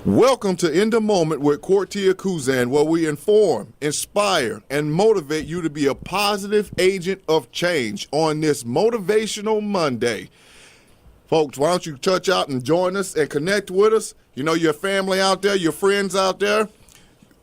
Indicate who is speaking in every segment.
Speaker 1: Welcome to In the Moment with Quartier Kuzan, where we inform, inspire, and motivate you to be a positive agent of change on this motivational Monday. Folks, why don't you touch out and join us and connect with us? You know, your family out there, your friends out there,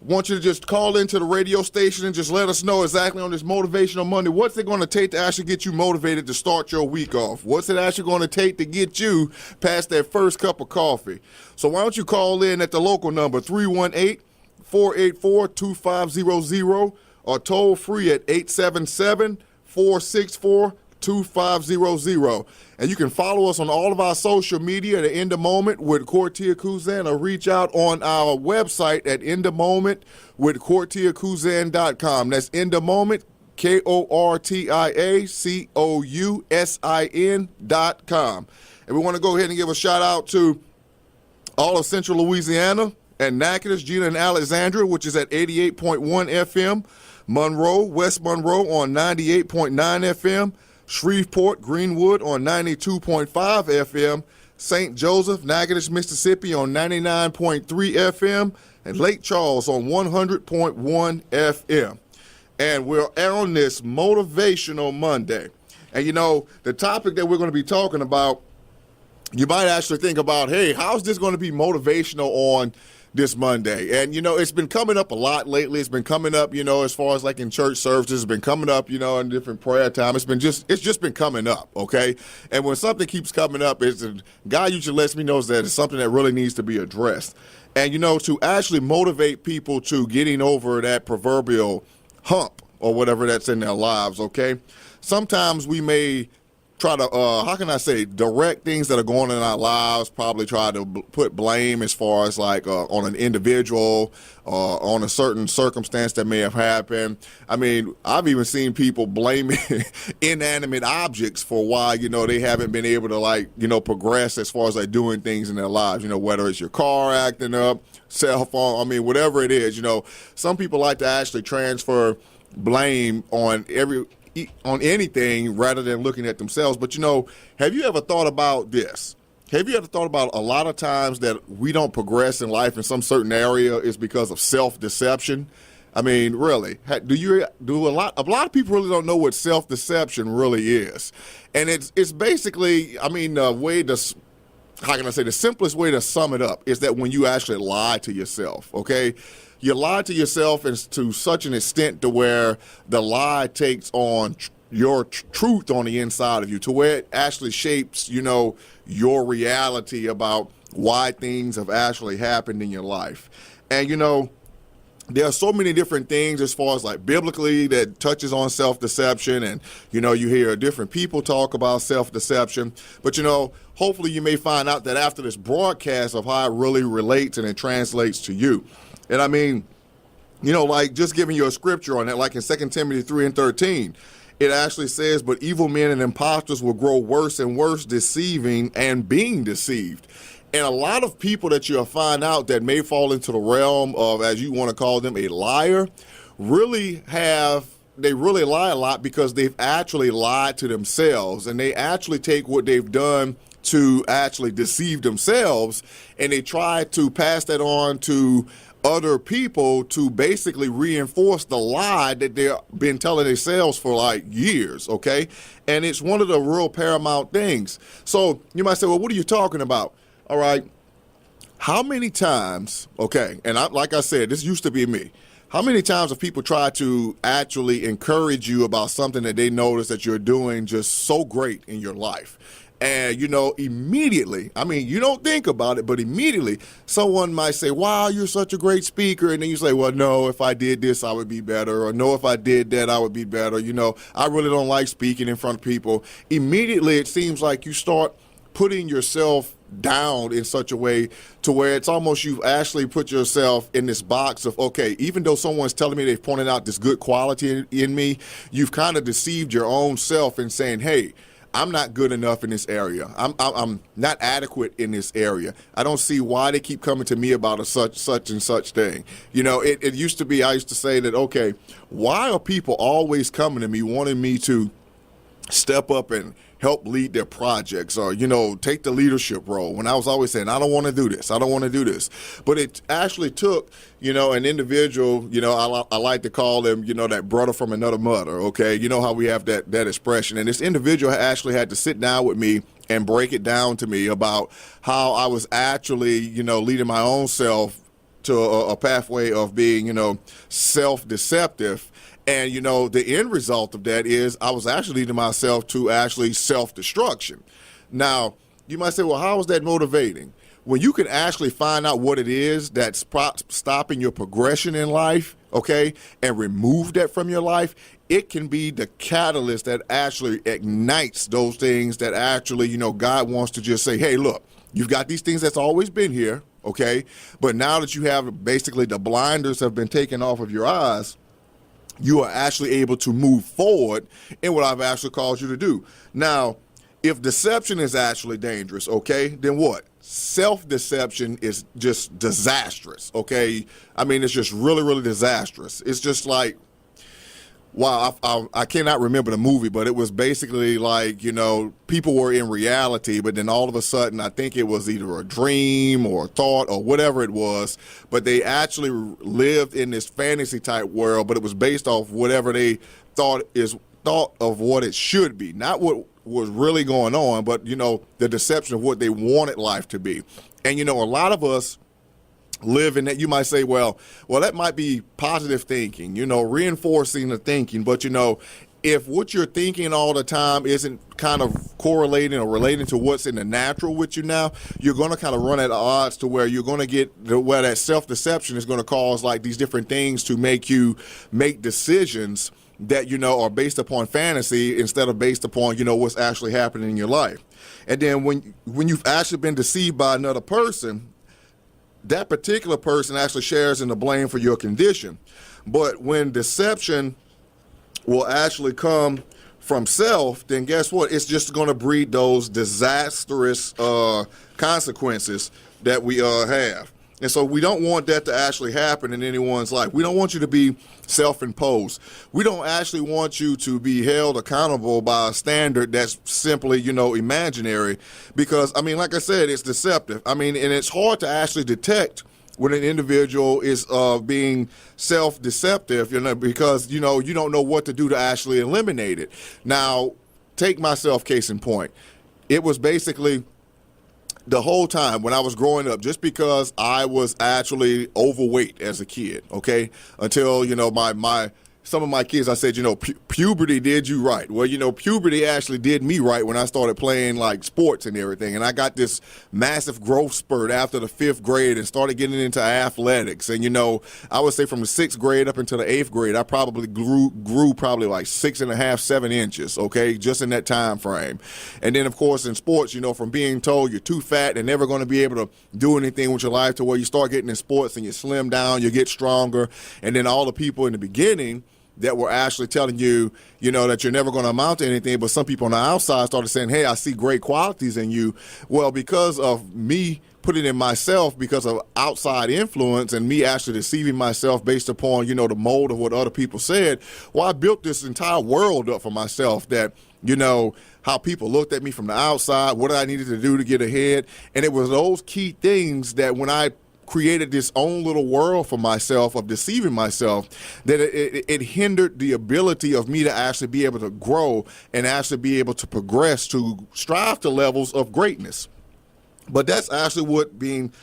Speaker 1: want you to just call into the radio station and just let us know exactly on this motivational Monday, what's it going to take to actually get you motivated to start your week off? What's it actually going to take to get you past that first cup of coffee? So why don't you call in at the local number 318-484-2500 or toll free at 877-464-2500. And you can follow us on all of our social media at In the Moment with Quartier Kuzan, or reach out on our website at In the Moment with QuartierKuzan.com. That's In the Moment, KORTIACOUSIN.com. And we want to go ahead and give a shout out to all of Central Louisiana and Natchitoches, Gina and Alexandria, which is at 88.1 FM, Monroe, West Monroe on 98.9 FM, Shreveport, Greenwood on 92.5 FM, St. Joseph, Natchitoches, Mississippi on 99.3 FM, and Lake Charles on 100.1 FM. And we're on this motivational Monday. And you know, the topic that we're going to be talking about, you might actually think about, hey, how's this going to be motivational on this Monday? And, you know, it's been coming up a lot lately. It's been coming up, you know, as far as like in church services, it's been coming up, you know, in different prayer time. It's just been coming up, okay? And when something keeps coming up, God usually lets me know that it's something that really needs to be addressed. And, you know, to actually motivate people to getting over that proverbial hump or whatever that's in their lives, okay? Sometimes we may try to, direct things that are going on in our lives, probably try to put blame as far as like on an individual or on a certain circumstance that may have happened. I mean, I've even seen people blaming inanimate objects for why, you know, they haven't been able to, like, you know, progress as far as like doing things in their lives, you know, whether it's your car acting up, cell phone, I mean, whatever it is, you know. Some people like to actually transfer blame on anything rather than looking at themselves. But, you know, have you ever thought about this? Have you ever thought about a lot of times that we don't progress in life in some certain area is because of self-deception? I mean, really, a lot of people really don't know what self-deception really is. And it's basically, I mean, the simplest way to sum it up is that when you actually lie to yourself, okay? You lie to yourself to such an extent to where the lie takes on your truth on the inside of you, to where it actually shapes, you know, your reality about why things have actually happened in your life. And, you know, there are so many different things as far as like biblically that touches on self-deception, and, you know, you hear different people talk about self-deception. But, you know, hopefully you may find out that after this broadcast of how it really relates and it translates to you. And I mean, you know, like just giving you a scripture on that, like in 2 Timothy 3:13, it actually says, but evil men and impostors will grow worse and worse, deceiving and being deceived. And a lot of people that you'll find out that may fall into the realm of, as you want to call them, a liar, they really lie a lot because they've actually lied to themselves, and they actually take what they've done to actually deceive themselves, and they try to pass that on to other people to basically reinforce the lie that they've been telling themselves for like years, okay? And it's one of the real paramount things. So you might say, well, what are you talking about? All right, how many times, okay, and like I said, this used to be me. How many times have people tried to actually encourage you about something that they notice that you're doing just so great in your life? And, you know, immediately, I mean, you don't think about it, but immediately someone might say, wow, you're such a great speaker. And then you say, well, no, if I did this, I would be better. Or no, if I did that, I would be better. You know, I really don't like speaking in front of people. Immediately, it seems like you start putting yourself down in such a way to where it's almost you've actually put yourself in this box of, okay, even though someone's telling me they've pointed out this good quality in me, you've kind of deceived your own self in saying, hey, I'm not good enough in this area. I'm not adequate in this area. I don't see why they keep coming to me about a such and such thing. You know, it used to be, I used to say that, okay, why are people always coming to me wanting me to step up and help lead their projects, or, take the leadership role. When I was always saying, I don't want to do this, I don't want to do this. But it actually took, an individual, I like to call them, that brother from another mother, okay? You know how we have that expression. And this individual actually had to sit down with me and break it down to me about how I was actually, leading my own self to a pathway of being, self-deceptive. And, the end result of that is I was actually leading myself to actually self-destruction. Now, you might say, well, how is that motivating? When you can actually find out what it is that's stopping your progression in life, okay, and remove that from your life, it can be the catalyst that actually ignites those things that actually, God wants to just say, hey, look, you've got these things that's always been here, okay, but now that you have basically the blinders have been taken off of your eyes, you are actually able to move forward in what I've actually called you to do. Now, if deception is actually dangerous, okay, then what? Self-deception is just disastrous, okay? I mean, it's just really, really disastrous. It's just like, wow, I cannot remember the movie, but it was basically like, people were in reality, but then all of a sudden, I think it was either a dream or a thought or whatever it was, but they actually lived in this fantasy type world, but it was based off whatever they thought of what it should be, not what was really going on, but, the deception of what they wanted life to be. And, a lot of us live in that. You might say, well, that might be positive thinking, reinforcing the thinking. But, if what you're thinking all the time isn't kind of correlating or relating to what's in the natural with you now, you're going to kind of run at odds to where you're going to get where that self-deception is going to cause like these different things to make you make decisions that, are based upon fantasy instead of based upon, what's actually happening in your life. And then when you've actually been deceived by another person, that particular person actually shares in the blame for your condition. But when deception will actually come from self, then guess what? It's just going to breed those disastrous consequences that we have. And so we don't want that to actually happen in anyone's life. We don't want you to be self-imposed. We don't actually want you to be held accountable by a standard that's simply, imaginary. Because, like I said, it's deceptive. And it's hard to actually detect when an individual is being self-deceptive, because, you don't know what to do to actually eliminate it. Now, take myself case in point. It was basically the whole time when I was growing up, just because I was actually overweight as a kid, okay, until, some of my kids, I said, puberty did you right. Well, puberty actually did me right when I started playing like sports and everything. And I got this massive growth spurt after the 5th grade and started getting into athletics. And, I would say from the 6th grade up until the 8th grade, I probably grew probably like 6.5, 7 inches, okay, just in that time frame. And then, of course, in sports, from being told you're too fat and never going to be able to do anything with your life to where you start getting in sports and you slim down, you get stronger. And then all the people in the beginning that were actually telling you, that you're never going to amount to anything, but some people on the outside started saying, hey, I see great qualities in you. Well, because of me putting in myself, because of outside influence and me actually deceiving myself based upon, the mold of what other people said, well, I built this entire world up for myself that, how people looked at me from the outside, what I needed to do to get ahead. And it was those key things that when I created this own little world for myself of deceiving myself, that it hindered the ability of me to actually be able to grow and actually be able to progress to strive to levels of greatness. But that's actually what being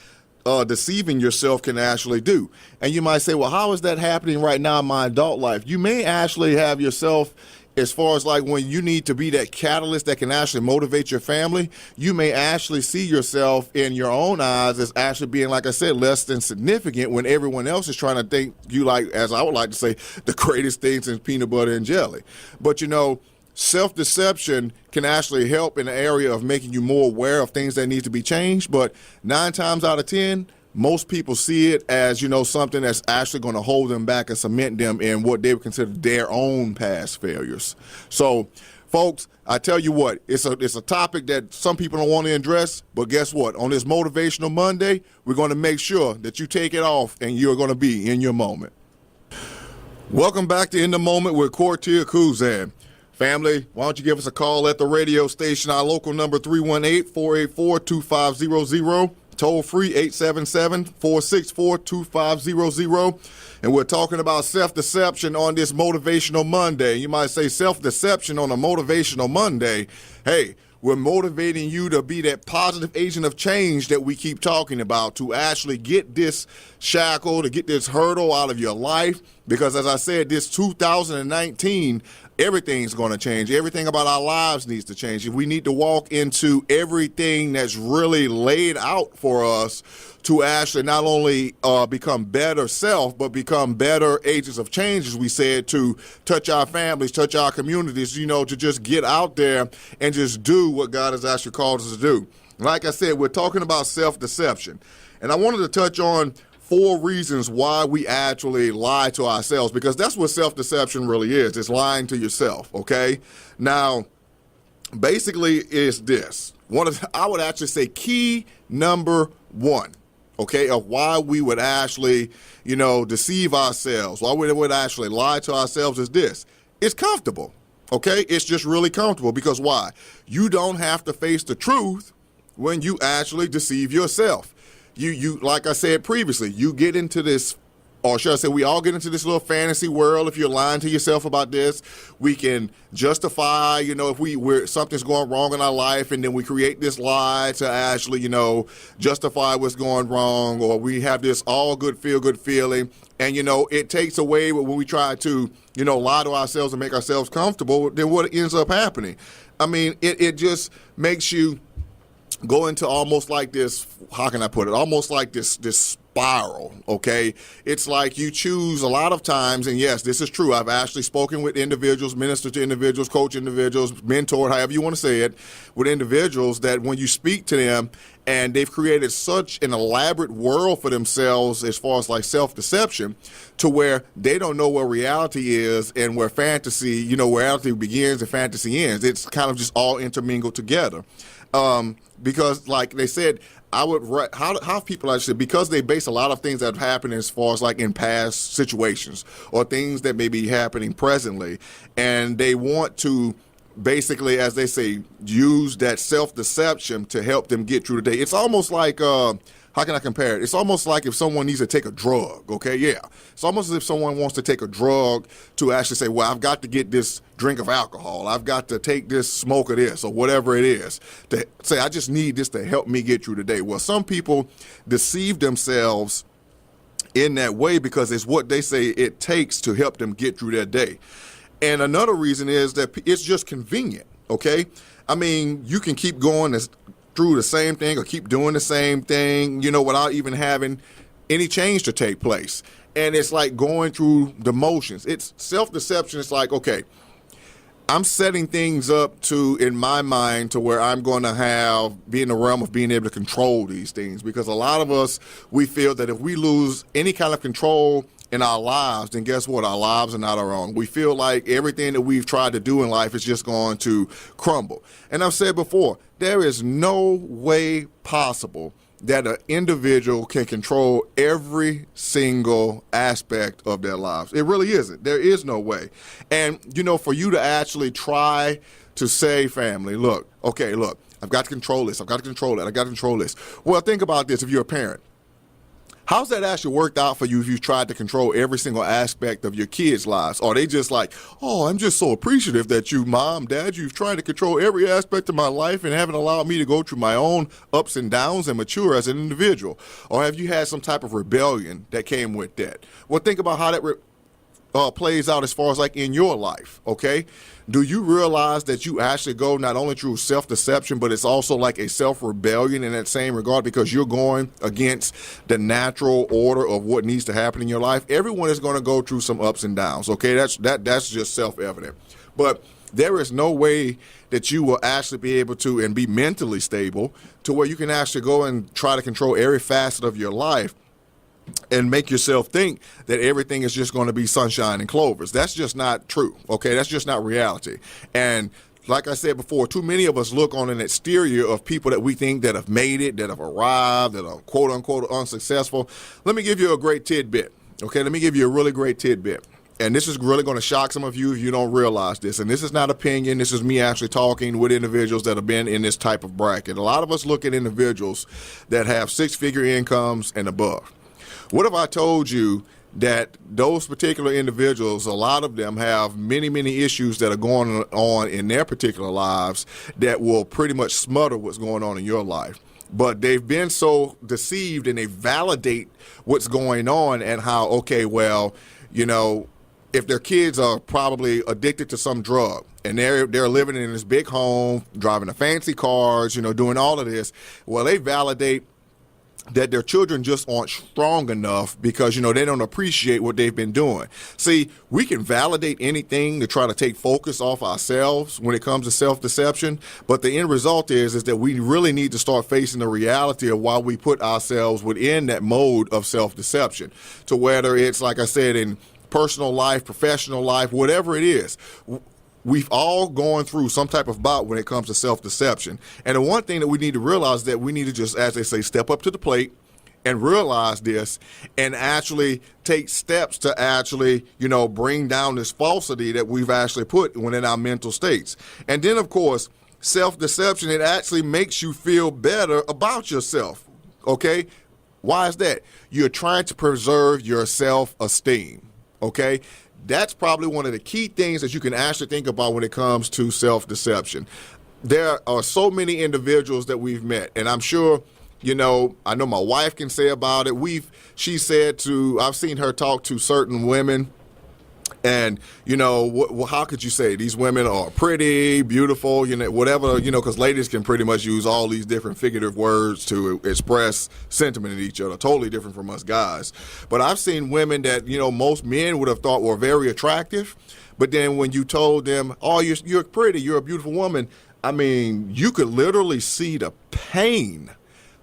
Speaker 1: deceiving yourself can actually do. And you might say, well, how is that happening right now in my adult life? You may actually have yourself, as far as like when you need to be that catalyst that can actually motivate your family, you may actually see yourself in your own eyes as actually being, like I said, less than significant when everyone else is trying to think you like, as I would like to say, the greatest things in peanut butter and jelly. But, self-deception can actually help in the area of making you more aware of things that need to be changed. But 9 times out of 10, most people see it as, something that's actually going to hold them back and cement them in what they would consider their own past failures. So, folks, I tell you what, it's a topic that some people don't want to address, but guess what? On this Motivational Monday, we're going to make sure that you take it off and you're going to be in your moment. Welcome back to In the Moment with Cortia Kuzan. Family, why don't you give us a call at the radio station, our local number 318-484-2500, toll free 877-464-2500. And we're talking about self-deception on this Motivational Monday. You might say self-deception on a Motivational Monday. Hey, we're motivating you to be that positive agent of change that we keep talking about, to actually get this shackle, to get this hurdle out of your life. Because as I said, this 2019, everything's going to change. Everything about our lives needs to change. If we need to walk into everything that's really laid out for us to actually not only become better self, but become better agents of change, as we said, to touch our families, touch our communities, to just get out there and just do what God has actually called us to do. Like I said, we're talking about self-deception. And I wanted to touch on 4 reasons why we actually lie to ourselves, because that's what self-deception really is. It's lying to yourself, okay? Now, basically it's this. I would actually say key number 1, okay, of why we would actually, deceive ourselves, why we would actually lie to ourselves is this. It's comfortable, okay? It's just really comfortable because why? You don't have to face the truth when you actually deceive yourself. You like I said previously, you get into this, or should I say we all get into this little fantasy world. If you're lying to yourself about this, we can justify, if we're something's going wrong in our life, and then we create this lie to actually, justify what's going wrong, or we have this all good, feel good feeling. And, it takes away when we try to, lie to ourselves and make ourselves comfortable, then what ends up happening? I mean, it just makes you go into almost like this, how can I put it? Almost like this spiral, okay? It's like you choose a lot of times, and yes, this is true. I've actually spoken with individuals, ministered to individuals, coach individuals, mentored, however you want to say it, with individuals that when you speak to them and they've created such an elaborate world for themselves as far as like self-deception to where they don't know where reality is and where fantasy, where reality begins and fantasy ends. It's kind of just all intermingled together. Because like they said, how people actually, because they base a lot of things that have happened as far as like in past situations or things that may be happening presently, and they want to basically, as they say, use that self-deception to help them get through the day. It's almost like, how can I compare it? It's almost like if someone needs to take a drug, okay? Yeah. It's almost as if someone wants to take a drug to actually say, well, I've got to get this drink of alcohol. I've got to take this smoke of this or whatever it is to say, I just need this to help me get through the day. Well, some people deceive themselves in that way because it's what they say it takes to help them get through their day. And another reason is that it's just convenient, okay? I mean, you can keep going through the same thing or keep doing the same thing, without even having any change to take place. And it's like going through the motions. It's self-deception. It's like, okay, I'm setting things up in my mind to where I'm going to be in the realm of being able to control these things. Because a lot of us, we feel that if we lose any kind of control in our lives, then guess what? Our lives are not our own. We feel like everything that we've tried to do in life is just going to crumble. And I've said before, there is no way possible that an individual can control every single aspect of their lives. It really isn't. There is no way. And, for you to actually try to say, family, look, I've got to control this. I've got to control that. I've got to control this. Well, think about this. If you're a parent, how's that actually worked out for you if you've tried to control every single aspect of your kids' lives? Or are they just like, oh, I'm just so appreciative that you, mom, dad, you've tried to control every aspect of my life and haven't allowed me to go through my own ups and downs and mature as an individual? Or have you had some type of rebellion that came with that? Well, think about how that plays out as far as like in your life, okay? Do you realize that you actually go not only through self-deception, but it's also like a self-rebellion in that same regard because you're going against the natural order of what needs to happen in your life? Everyone is going to go through some ups and downs, okay? That's just self-evident. But there is no way that you will actually be able to and be mentally stable to where you can actually go and try to control every facet of your life and make yourself think that everything is just going to be sunshine and clovers. That's just not true, okay? That's just not reality. And like I said before, too many of us look on an exterior of people that we think that have made it, that have arrived, that are quote-unquote unsuccessful. Let me give you a great tidbit, okay? Let me give you a really great tidbit. and this is really going to shock some of you if you don't realize this, and this is not opinion, this is me actually talking with individuals that have been in this type of bracket. A lot of us look at individuals that have six-figure incomes and above. What if I told you that those particular individuals, a lot of them have many, many issues that are going on in their particular lives that will pretty much smother what's going on in your life? But they've been so deceived, and they validate what's going on and how, okay, well, you know, if their kids are probably addicted to some drug and they're living in this big home, driving the fancy cars, you know, doing all of this, well, they validate that their children just aren't strong enough because, you know, they don't appreciate what they've been doing. See, we can validate anything to try to take focus off ourselves when it comes to self-deception, but the end result is that we really need to start facing the reality of why we put ourselves within that mode of self-deception. To whether it's, like I said, in personal life, professional life, whatever it is, we've all gone through some type of bout when it comes to self-deception. And the one thing that we need to realize is that we need to just, as they say, step up to the plate and realize this and actually take steps to actually, you know, bring down this falsity that we've actually put within our mental states. And then, of course, self-deception, it actually makes you feel better about yourself, okay? Why is that? You're trying to preserve your self-esteem, okay? That's probably one of the key things that you can actually think about when it comes to self-deception. There are so many individuals that we've met, and I'm sure, you know, I know my wife can say about it. I've seen her talk to certain women, and, you know, how could you say these women are pretty, beautiful, you know, whatever, you know, because ladies can pretty much use all these different figurative words to express sentiment in each other, totally different from us guys. But I've seen women that, you know, most men would have thought were very attractive, but then when you told them, oh, you're pretty, you're a beautiful woman, I mean, you could literally see the pain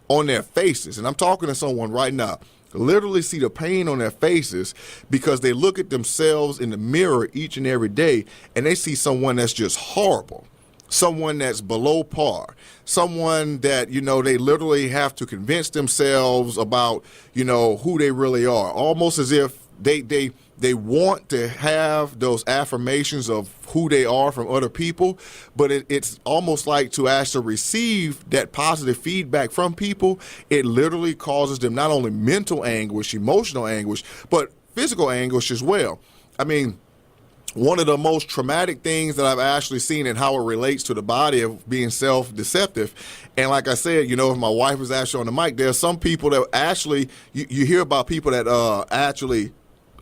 Speaker 1: on their faces. And I'm talking to someone right now. Literally see the pain on their faces because they look at themselves in the mirror each and every day and they see someone that's just horrible, someone that's below par, someone that, you know, they literally have to convince themselves about, you know, who they really are, almost as if they want to have those affirmations of who they are from other people, but it's almost like to actually receive that positive feedback from people, it literally causes them not only mental anguish, emotional anguish, but physical anguish as well. I mean, one of the most traumatic things that I've actually seen and how it relates to the body of being self-deceptive. And like I said, you know, if my wife was actually on the mic, there are some people that actually, you hear about people that actually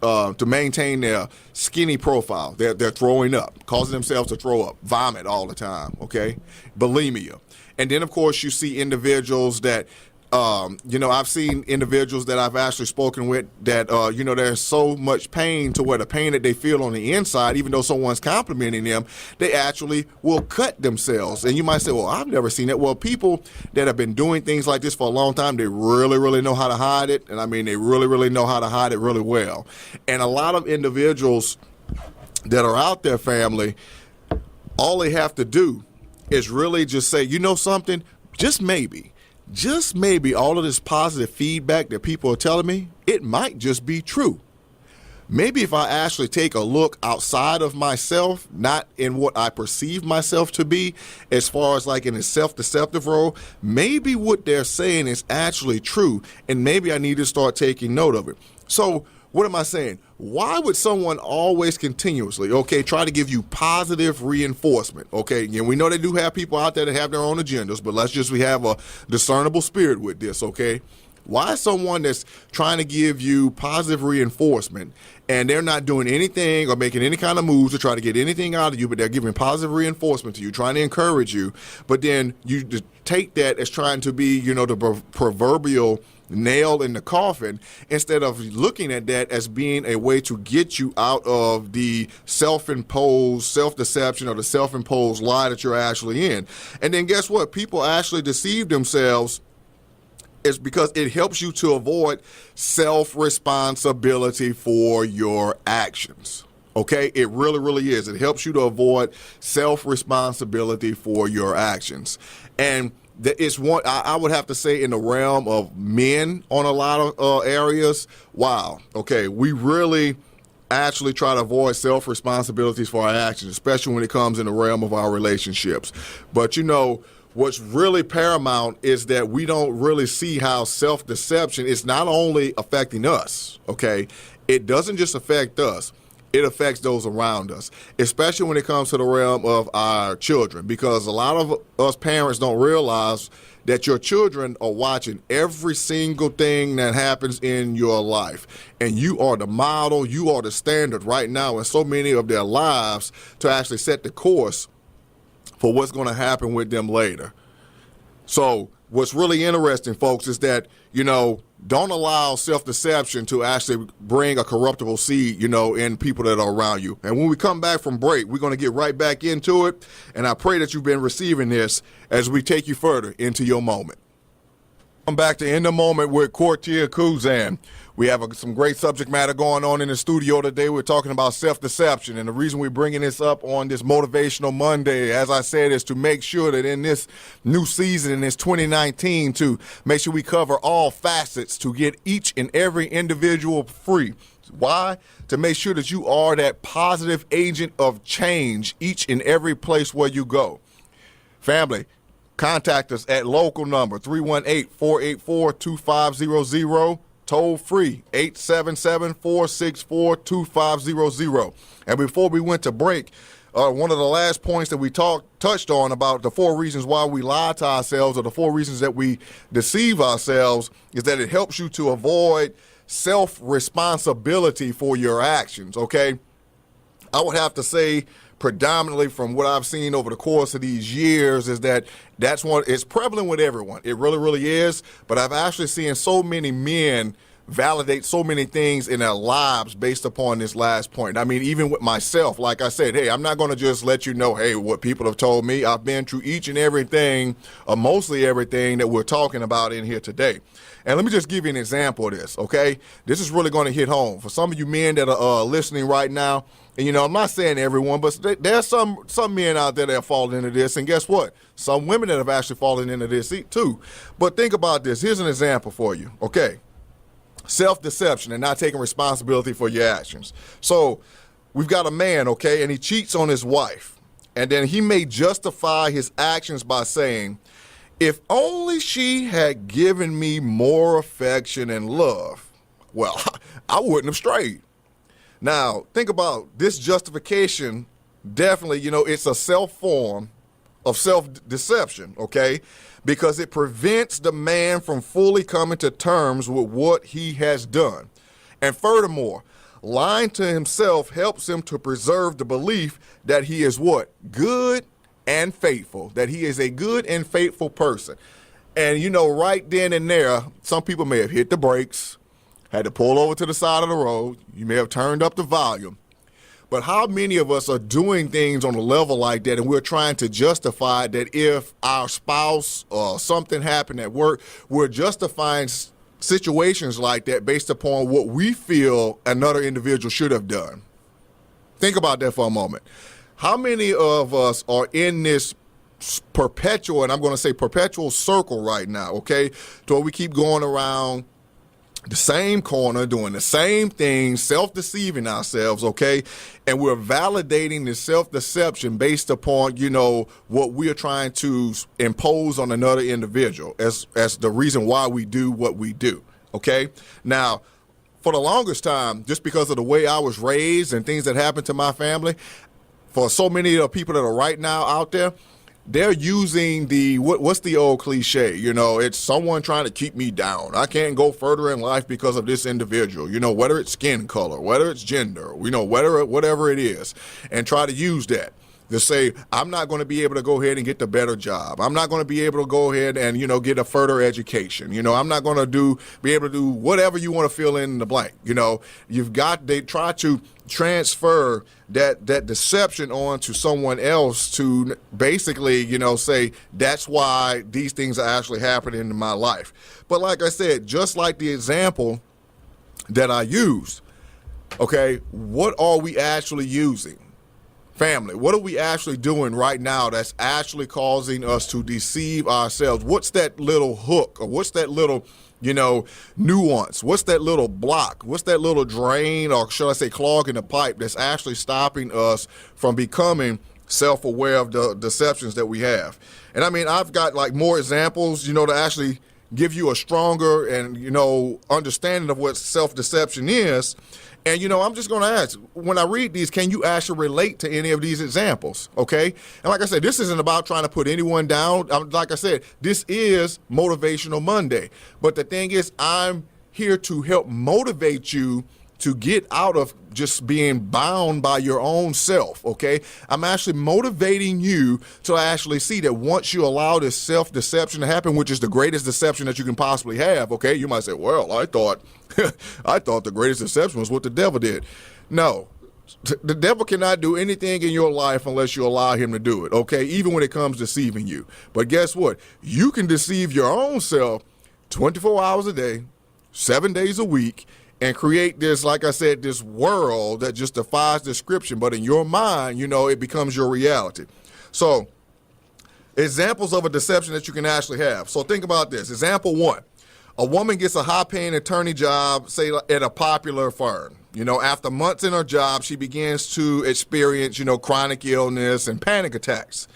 Speaker 1: to maintain their skinny profile. They're throwing up, causing themselves to throw up, vomit all the time, okay? Bulimia. And then, of course, you see individuals that, you know, I've seen individuals that I've actually spoken with that, you know, there's so much pain to where the pain that they feel on the inside, even though someone's complimenting them, they actually will cut themselves. And you might say, well, I've never seen that. Well, people that have been doing things like this for a long time, they really, really know how to hide it. And I mean, they really, really know how to hide it really well. And a lot of individuals that are out there, family, all they have to do is really just say, you know something, just maybe all of this positive feedback that people are telling me, it might just be true. Maybe if I actually take a look outside of myself, not in what I perceive myself to be, as far as like in a self-deceptive role, maybe what they're saying is actually true, and maybe I need to start taking note of it. So what am I saying? Why would someone always continuously, okay, try to give you positive reinforcement? Okay, and we know they do have people out there that have their own agendas, but we have a discernible spirit with this, okay? Why is someone that's trying to give you positive reinforcement and they're not doing anything or making any kind of moves to try to get anything out of you, but they're giving positive reinforcement to you, trying to encourage you, but then you just take that as trying to be, you know, the proverbial nail in the coffin, instead of looking at that as being a way to get you out of the self-imposed self-deception or the self-imposed lie that you're actually in. And then guess what? People actually deceive themselves. It's because it helps you to avoid self-responsibility for your actions. Okay? It really, really is. It helps you to avoid self-responsibility for your actions. And it's one, I would have to say, in the realm of men on a lot of areas, wow, okay, we really actually try to avoid self-responsibilities for our actions, especially when it comes in the realm of our relationships. But, what's really paramount is that we don't really see how self-deception is not only affecting us, okay? It doesn't just affect us. It affects those around us, especially when it comes to the realm of our children, because a lot of us parents don't realize that your children are watching every single thing that happens in your life. And you are the model, you are the standard right now in so many of their lives to actually set the course for what's going to happen with them later. So what's really interesting, folks, is that, don't allow self-deception to actually bring a corruptible seed, in people that are around you. And when we come back from break, we're going to get right back into it. And I pray that you've been receiving this as we take you further into your moment. I'm back to In the Moment with Courtier Kuzan. We have some great subject matter going on in the studio today. We're talking about self-deception, and the reason we're bringing this up on this Motivational Monday, as I said, is to make sure that in this new season, in this 2019, to make sure we cover all facets to get each and every individual free. Why? To make sure that you are that positive agent of change each and every place where you go. Family, contact us at local number 318-484-2500. Toll free, 877-464-2500. And before we went to break, one of the last points that we touched on about the 4 reasons why we lie to ourselves, or the 4 reasons that we deceive ourselves, is that it helps you to avoid self-responsibility for your actions, okay? I would have to say, predominantly from what I've seen over the course of these years, is that it's prevalent with everyone. It really, really is. But I've actually seen so many men validate so many things in their lives based upon this last point. I mean, even with myself, like I said, hey, I'm not going to just let you know, hey, what people have told me. I've been through each and everything, or mostly everything that we're talking about in here today. And let me just give you an example of this, okay? This is really going to hit home. For some of you men that are listening right now, and, I'm not saying everyone, but there's some men out there that have fallen into this. And guess what? Some women that have actually fallen into this too. But think about this. Here's an example for you, okay? Self-deception and not taking responsibility for your actions. So we've got a man, okay, and he cheats on his wife. And then he may justify his actions by saying, if only she had given me more affection and love, well, I wouldn't have strayed. Now, think about this justification. Definitely, it's a self-form of self-deception, okay? Because it prevents the man from fully coming to terms with what he has done. And furthermore, lying to himself helps him to preserve the belief that he is what? Good and faithful, that he is a good and faithful person. And, right then and there, some people may have hit the brakes, had to pull over to the side of the road. You may have turned up the volume. But how many of us are doing things on a level like that, and we're trying to justify that if our spouse or something happened at work, we're justifying situations like that based upon what we feel another individual should have done? Think about that for a moment. How many of us are in this perpetual, and I'm going to say perpetual circle right now, okay, to where we keep going around the same corner, doing the same thing, self-deceiving ourselves, okay? And we're validating the self-deception based upon, what we're trying to impose on another individual as the reason why we do what we do, okay? Now, for the longest time, just because of the way I was raised and things that happened to my family, for so many of the people that are right now out there, they're using what's the old cliche? It's someone trying to keep me down. I can't go further in life because of this individual, whether it's skin color, whether it's gender, whatever it is, and try to use that to say, I'm not going to be able to go ahead and get the better job. I'm not going to be able to go ahead and, get a further education. I'm not going to be able to do whatever you want to fill in the blank. They try to transfer that deception on to someone else to basically, say that's why these things are actually happening in my life. But like I said, just like the example that I used, okay, what are we actually using? Family, what are we actually doing right now that's actually causing us to deceive ourselves? What's that little hook, or what's that little nuance? What's that little block? What's that little drain, or should I say clog in the pipe, that's actually stopping us from becoming self-aware of the deceptions that we have? And I mean, I've got like more examples, to actually give you a stronger and, understanding of what self-deception is. And, I'm just going to ask, when I read these, can you actually relate to any of these examples? Okay. And like I said, this isn't about trying to put anyone down. Like I said, this is Motivational Monday. But the thing is, I'm here to help motivate you to get out of just being bound by your own self, okay? I'm actually motivating you to actually see that once you allow this self-deception to happen, which is the greatest deception that you can possibly have, okay? You might say, well, I thought the greatest deception was what the devil did. No, the devil cannot do anything in your life unless you allow him to do it, okay? Even when it comes to deceiving you. But guess what? You can deceive your own self 24 hours a day, 7 days a week, and create this, like I said, this world that just defies description. But in your mind, it becomes your reality. So examples of a deception that you can actually have. So think about this. Example one, a woman gets a high-paying attorney job, say at a popular firm. After months in her job, she begins to experience, chronic illness and panic attacks.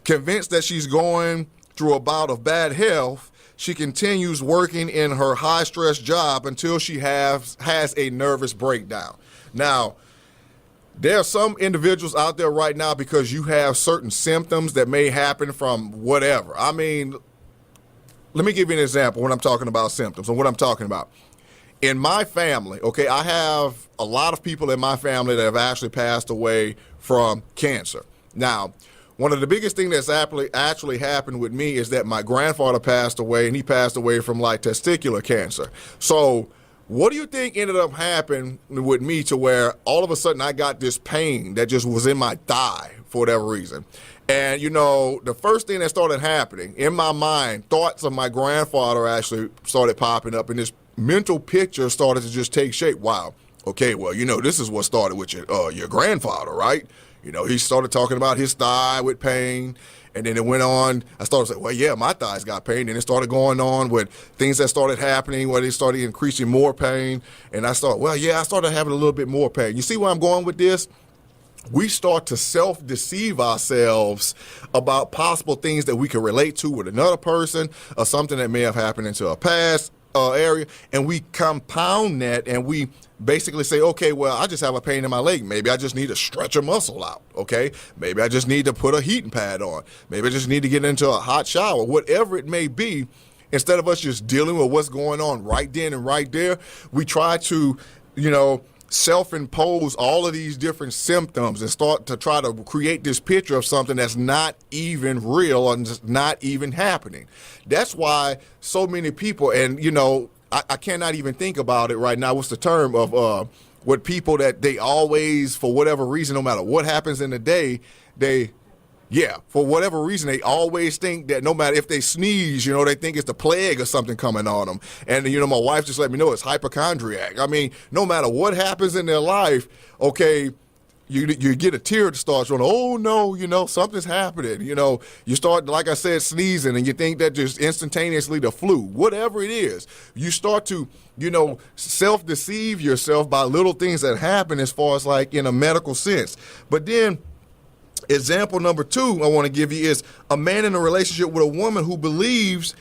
Speaker 1: Convinced that she's going through a bout of bad health, she continues working in her high-stress job until she has a nervous breakdown. Now, there are some individuals out there right now, because you have certain symptoms that may happen from whatever. I mean, let me give you an example when I'm talking about symptoms and what I'm talking about. In my family, okay, I have a lot of people in my family that have actually passed away from cancer. Now, one of the biggest things that's actually happened with me is that my grandfather passed away, and he passed away from like testicular cancer. So what do you think ended up happening with me to where all of a sudden I got this pain that just was in my thigh for whatever reason? And, the first thing that started happening in my mind, thoughts of my grandfather actually started popping up, and this mental picture started to just take shape. Wow. Okay, well, this is what started with your grandfather, right? He started talking about his thigh with pain, and then it went on. I started saying, well, yeah, my thighs got pain. And it started going on with things that started happening where they started increasing more pain. And I started having a little bit more pain. You see where I'm going with this? We start to self-deceive ourselves about possible things that we can relate to with another person, or something that may have happened into a past area, and we compound that, and we basically say, okay, well, I just have a pain in my leg. Maybe I just need to stretch a muscle out, okay? Maybe I just need to put a heating pad on. Maybe I just need to get into a hot shower. Whatever it may be, instead of us just dealing with what's going on right then and right there, we try to, self-impose all of these different symptoms and start to try to create this picture of something that's not even real and not even happening. That's why so many people, and I cannot even think about it right now. What's the term of what people that they always, for whatever reason, no matter what happens in the day, for whatever reason, they always think that no matter if they sneeze, they think it's the plague or something coming on them. And, my wife just let me know it's hypochondriac. I mean, no matter what happens in their life, okay, you get a tear that starts running. Oh, no, something's happening. You start, like I said, sneezing, and you think that just instantaneously the flu. Whatever it is, you start to, self-deceive yourself by little things that happen as far as like in a medical sense. But then, example number two I want to give you is a man in a relationship with a woman who believes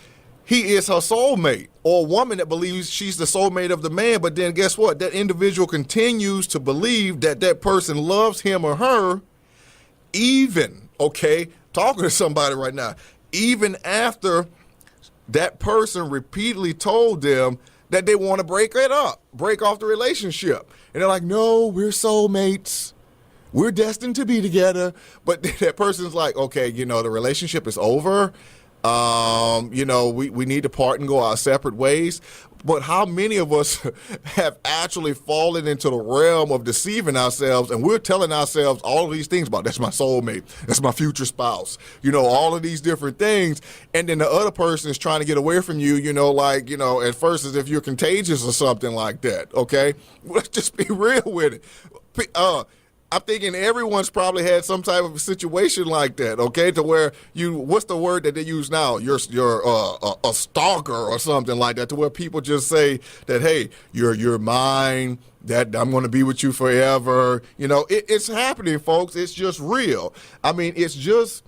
Speaker 1: he is her soulmate, or a woman that believes she's the soulmate of the man. But then guess what? That individual continues to believe that that person loves him or her, even, okay, talking to somebody right now, even after that person repeatedly told them that they want to break off the relationship. And they're like, no, we're soulmates. We're destined to be together. But that person's like, okay, the relationship is over. We need to part and go our separate ways. But how many of us have actually fallen into the realm of deceiving ourselves, and we're telling ourselves all of these things about, that's my soulmate, that's my future spouse, all of these different things. And then the other person is trying to get away from you, at first as if you're contagious or something like that. Okay. Let's just be real with it. I'm thinking everyone's probably had some type of a situation like that, okay? To where what's the word that they use now? You're a stalker or something like that, to where people just say that, hey, you're mine, that I'm going to be with you forever. It's happening, folks. It's just real. I mean, it's just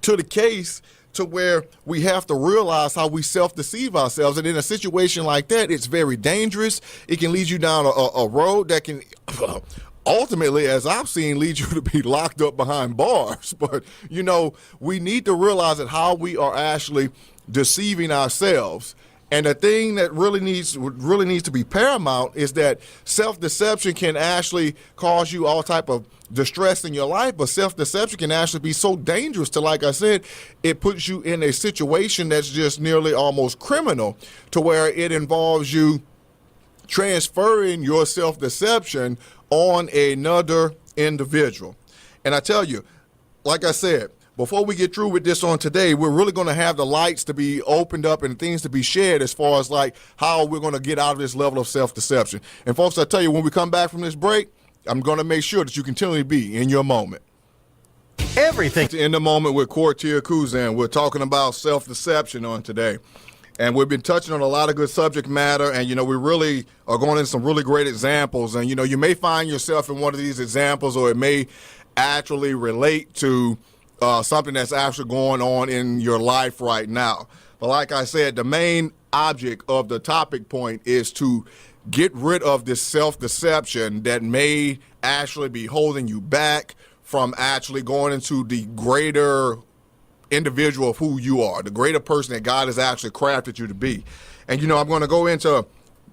Speaker 1: to the case to where we have to realize how we self-deceive ourselves. And in a situation like that, it's very dangerous. It can lead you down a road that can ultimately, as I've seen, lead you to be locked up behind bars. But, we need to realize that how we are actually deceiving ourselves. And the thing that really needs to be paramount is that self-deception can actually cause you all type of distress in your life, but self-deception can actually be so dangerous to, like I said, it puts you in a situation that's just nearly almost criminal, to where it involves you transferring your self-deception on another individual. And I tell you, like I said, before we get through with this on today, we're really going to have the lights to be opened up and things to be shared as far as like how we're going to get out of this level of self-deception. And folks, I tell you, when we come back from this break, I'm going to make sure that you continually be in your moment.
Speaker 2: Everything.
Speaker 1: In the moment with Cortier Kuzan, we're talking about self-deception on today. And we've been touching on a lot of good subject matter, and, we really are going into some really great examples. And, you may find yourself in one of these examples, or it may actually relate to something that's actually going on in your life right now. But like I said, the main object of the topic point is to get rid of this self-deception that may actually be holding you back from actually going into the greater individual of who you are, the greater person that God has actually crafted you to be. And, I'm going to go into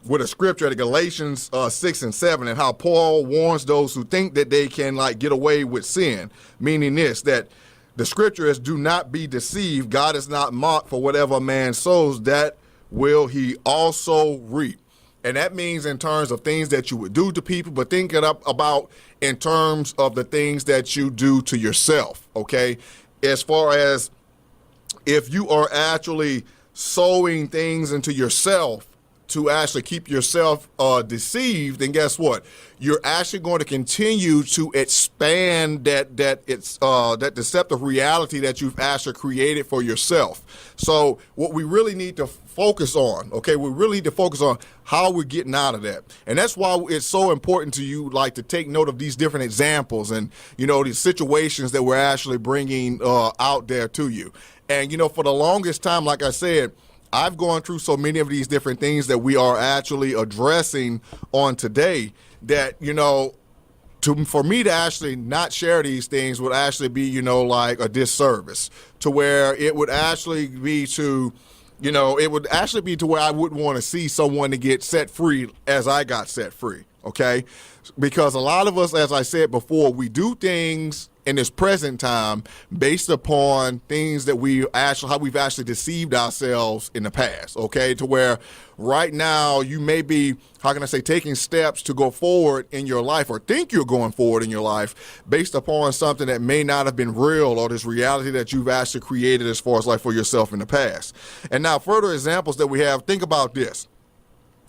Speaker 1: with a scripture at Galatians 6 and 7, and how Paul warns those who think that they can get away with sin, meaning this, that the scripture is, do not be deceived. God is not mocked, for whatever a man sows, that will he also reap. And that means in terms of things that you would do to people, but think about in terms of the things that you do to yourself, okay? As far as if you are actually sowing things into yourself to actually keep yourself deceived, then guess what? You're actually going to continue to expand that deceptive reality that you've actually created for yourself. So what we really need to focus on, okay, we really need to focus on how we're getting out of that. And that's why it's so important to you, to take note of these different examples and, these situations that we're actually bringing out there to you. And, for the longest time, like I said, I've gone through so many of these different things that we are actually addressing on today that, for me to actually not share these things would actually be, like a disservice, to where it would actually be to, it would actually be to where I wouldn't want to see someone to get set free as I got set free, okay? Because a lot of us, as I said before, we do things in this present time based upon things that how we've actually deceived ourselves in the past, okay? To where right now you may be, taking steps to go forward in your life, or think you're going forward in your life based upon something that may not have been real, or this reality that you've actually created as far as for yourself in the past. And now further examples that we have, think about this.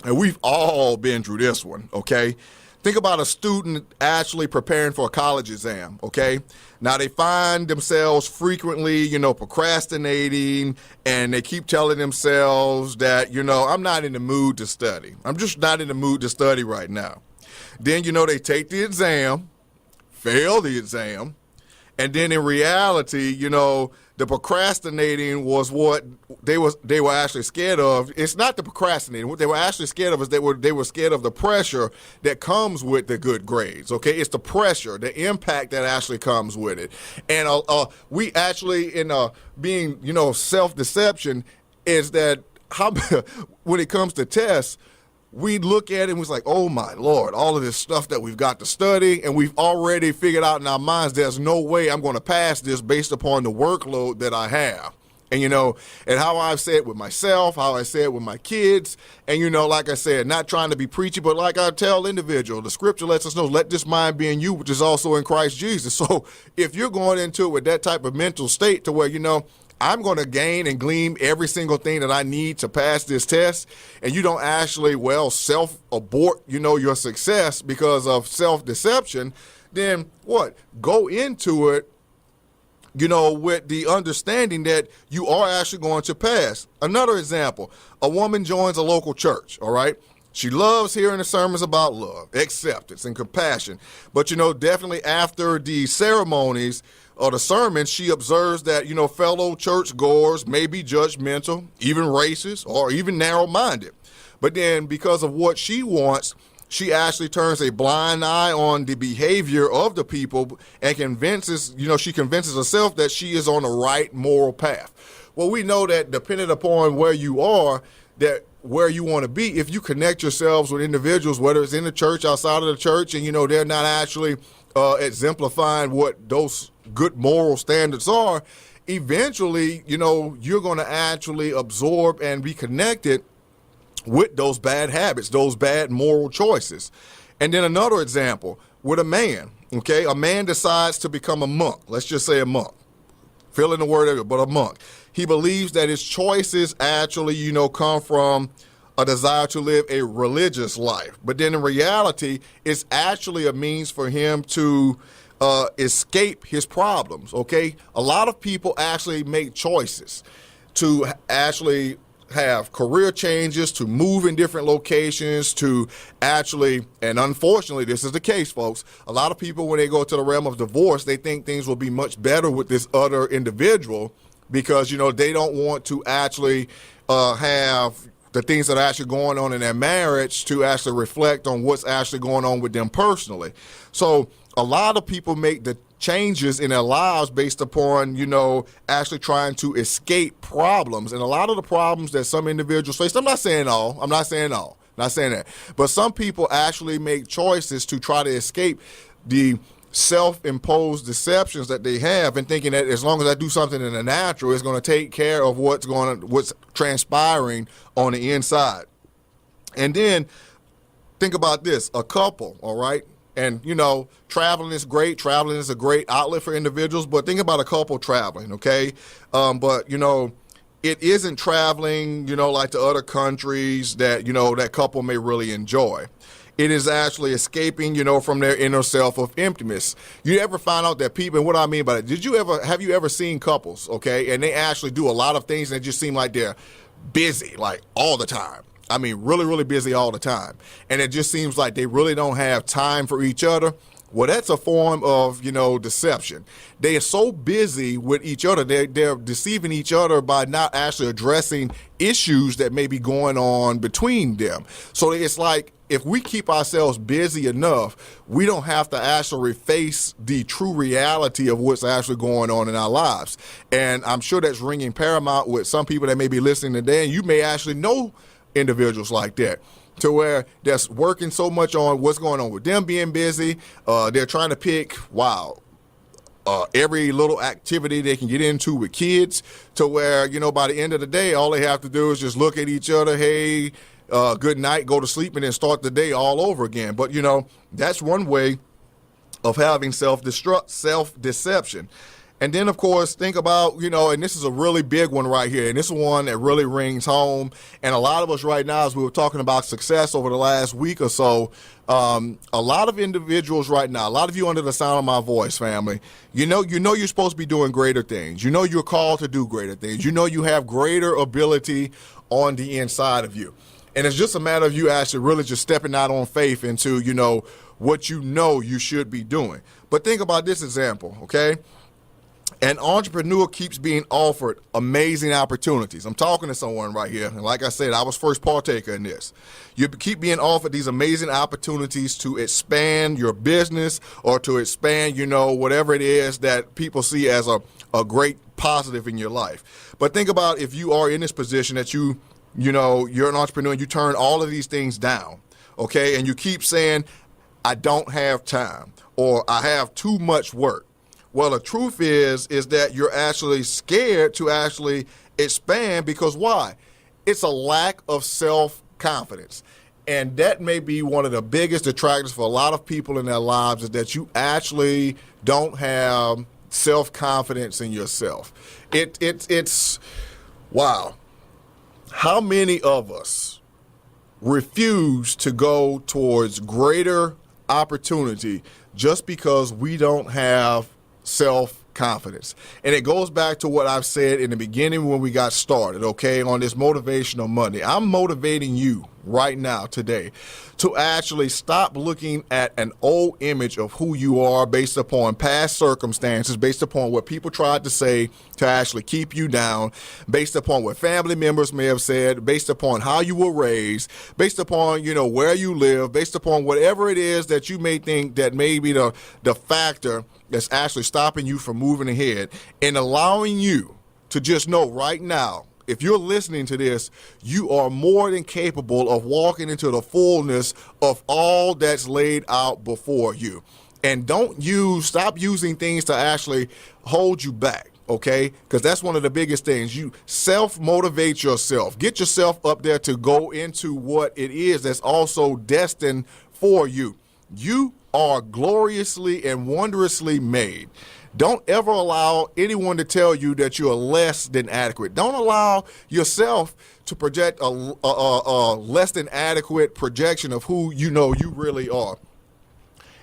Speaker 1: And we've all been through this one, okay? Think about a student actually preparing for a college exam, okay? Now, they find themselves frequently, procrastinating, and they keep telling themselves that, I'm not in the mood to study. I'm just not in the mood to study right now. Then, they take the exam, fail the exam, and then in reality, the procrastinating was what they were actually scared of. It's not the procrastinating. What they were actually scared of is they were scared of the pressure that comes with the good grades. Okay, it's the pressure, the impact that actually comes with it. And we actually, in being self-deception, is that when it comes to tests, we look at it and we're like, oh my Lord, all of this stuff that we've got to study, and we've already figured out in our minds there's no way I'm going to pass this based upon the workload that I have. And, and how I've said with myself, how I said with my kids, and, like I said, not trying to be preachy, but like I tell individuals, the scripture lets us know, let this mind be in you, which is also in Christ Jesus. So if you're going into it with that type of mental state to where, I'm going to gain and glean every single thing that I need to pass this test, and you don't actually, self-abort, your success because of self-deception, then what? Go into it, with the understanding that you are actually going to pass. Another example, a woman joins a local church, all right? She loves hearing the sermons about love, acceptance, and compassion. But, definitely after the ceremonies or the sermons, she observes that, fellow churchgoers may be judgmental, even racist, or even narrow-minded. But then because of what she wants, she actually turns a blind eye on the behavior of the people and she convinces herself that she is on the right moral path. Well, we know that depending upon where you are, that where you want to be, if you connect yourselves with individuals, whether it's in the church, outside of the church, and, they're not actually exemplifying what those good moral standards are, eventually, you're going to actually absorb and be connected with those bad habits, those bad moral choices. And then another example with a man, okay? A man decides to become a monk. Let's just say a monk. Fill in the word of it, but a monk. He believes that his choices actually, come from a desire to live a religious life. But then in reality, it's actually a means for him to escape his problems, okay? A lot of people actually make choices to actually have career changes, to move in different locations, to actually, and unfortunately, this is the case, folks. A lot of people, when they go to the realm of divorce, they think things will be much better with this other individual because, they don't want to actually have the things that are actually going on in their marriage to actually reflect on what's actually going on with them personally. So a lot of people make the changes in their lives based upon, actually trying to escape problems. And a lot of the problems that some individuals face, I'm not saying that, but some people actually make choices to try to escape the self-imposed deceptions that they have and thinking that as long as I do something in the natural, it's going to take care of what's transpiring on the inside. And then think about this, a couple, all right? And, traveling is great. Traveling is a great outlet for individuals. But think about a couple traveling, okay? But, it isn't traveling, like to other countries that, that couple may really enjoy. It is actually escaping, from their inner self of emptiness. You ever find out that people, and what I mean by that, have you ever seen couples, okay? And they actually do a lot of things and it just seem like they're busy, like all the time. I mean, really, really busy all the time. And it just seems like they really don't have time for each other. Well, that's a form of, deception. They are so busy with each other. They're deceiving each other by not actually addressing issues that may be going on between them. So it's like if we keep ourselves busy enough, we don't have to actually face the true reality of what's actually going on in our lives. And I'm sure that's ringing paramount with some people that may be listening today, and you may actually know individuals like that, to where they're working so much on what's going on with them being busy. They're trying to pick, every little activity they can get into with kids, to where, by the end of the day, all they have to do is just look at each other, hey, good night, go to sleep, and then start the day all over again. But, that's one way of having self-deception. And then, of course, think about, and this is a really big one right here, and this is one that really rings home. And a lot of us right now, as we were talking about success over the last week or so, a lot of individuals right now, a lot of you under the sound of my voice, family, you're supposed to be doing greater things. You're called to do greater things. You have greater ability on the inside of you. And it's just a matter of you actually really just stepping out on faith into, what you should be doing. But think about this example, okay? An entrepreneur keeps being offered amazing opportunities. I'm talking to someone right here. And like I said, I was first partaker in this. You keep being offered these amazing opportunities to expand your business or to expand, whatever it is that people see as a great positive in your life. But think about if you are in this position that you're an entrepreneur and you turn all of these things down, okay? And you keep saying, I don't have time or I have too much work. Well, the truth is that you're actually scared to actually expand because why? It's a lack of self-confidence. And that may be one of the biggest detractors for a lot of people in their lives, is that you actually don't have self-confidence in yourself. It's wow. How many of us refuse to go towards greater opportunity just because we don't have self-confidence. And it goes back to what I've said in the beginning when we got started, okay, on this motivational Monday. I'm motivating you right now today to actually stop looking at an old image of who you are based upon past circumstances, based upon what people tried to say to actually keep you down, based upon what family members may have said, based upon how you were raised, based upon, where you live, based upon whatever it is that you may think that may be the factor that's actually stopping you from moving ahead, and allowing you to just know right now, if you're listening to this, you are more than capable of walking into the fullness of all that's laid out before you. And stop using things to actually hold you back, okay? Because that's one of the biggest things. You self-motivate yourself. Get yourself up there to go into what it is that's also destined for you. You are gloriously and wondrously made. Don't ever allow anyone to tell you that you are less than adequate. Don't allow yourself to project a less than adequate projection of who you really are.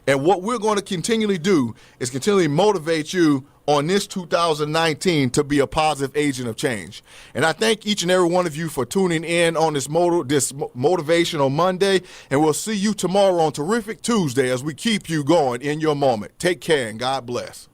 Speaker 1: And what we're going to continually do is continually motivate you on this 2019 to be a positive agent of change. And I thank each and every one of you for tuning in on this Motivational Monday. And we'll see you tomorrow on Terrific Tuesday as we keep you going in your moment. Take care and God bless.